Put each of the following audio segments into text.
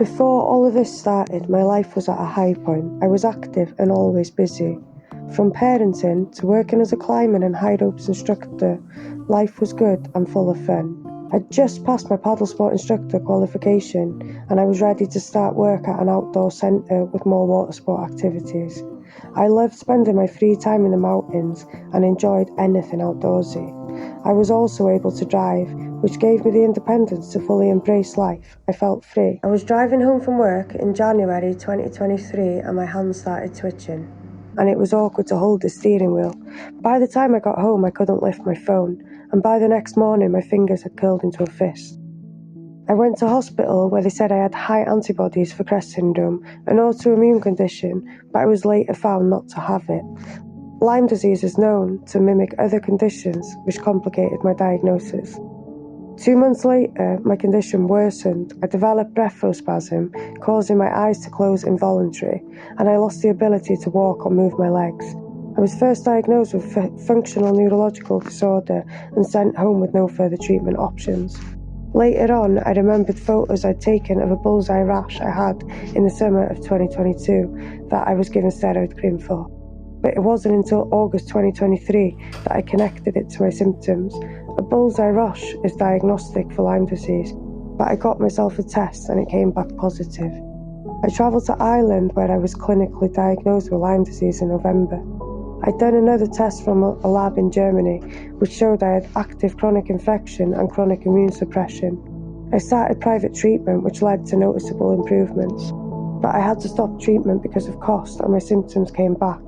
Before all of this started, my life was at a high point. I was active and always busy. From parenting to working as a climbing and high ropes instructor, life was good and full of fun. I'd just passed my paddle sport instructor qualification and I was ready to start work at an outdoor centre with more water sport activities. I loved spending my free time in the mountains and enjoyed anything outdoorsy. I was also able to drive, which gave me the independence to fully embrace life. I felt free. I was driving home from work in January 2023 and my hands started twitching. And it was awkward to hold the steering wheel. By the time I got home, I couldn't lift my phone, and by the next morning, my fingers had curled into a fist. I went to hospital where they said I had high antibodies for CREST syndrome, an autoimmune condition, but I was later found not to have it. Lyme disease is known to mimic other conditions, which complicated my diagnosis. 2 months later, my condition worsened. I developed blepharospasm, causing my eyes to close involuntarily, and I lost the ability to walk or move my legs. I was first diagnosed with functional neurological disorder and sent home with no further treatment options. Later on, I remembered photos I'd taken of a bullseye rash I had in the summer of 2022 that I was given steroid cream for. But it wasn't until August 2023 that I connected it to my symptoms. A bullseye rash is diagnostic for Lyme disease, but I got myself a test and it came back positive. I travelled to Ireland where I was clinically diagnosed with Lyme disease in November. I'd done another test from a lab in Germany, which showed I had active chronic infection and chronic immune suppression. I started private treatment, which led to noticeable improvements, but I had to stop treatment because of cost and my symptoms came back.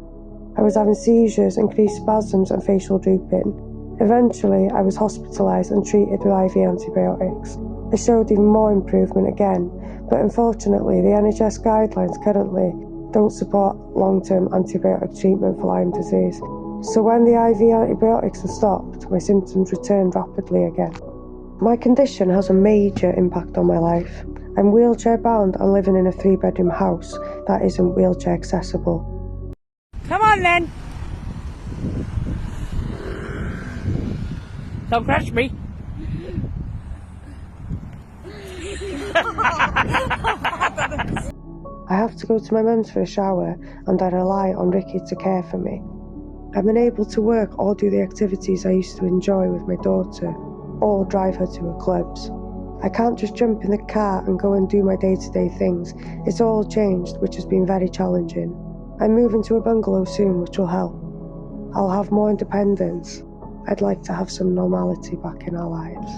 I was having seizures, increased spasms and facial drooping. Eventually, I was hospitalised and treated with IV antibiotics. I showed even more improvement again, but unfortunately the NHS guidelines currently don't support long-term antibiotic treatment for Lyme disease. So when the IV antibiotics are stopped, my symptoms returned rapidly again. My condition has a major impact on my life. I'm wheelchair bound and living in a 3-bedroom house that isn't wheelchair accessible. Come on then. Don't crush me. I have to go to my mum's for a shower and I rely on Ricky to care for me. I'm unable to work or do the activities I used to enjoy with my daughter or drive her to her clubs. I can't just jump in the car and go and do my day-to-day things. It's all changed, which has been very challenging. I'm moving to a bungalow soon, which will help. I'll have more independence. I'd like to have some normality back in our lives.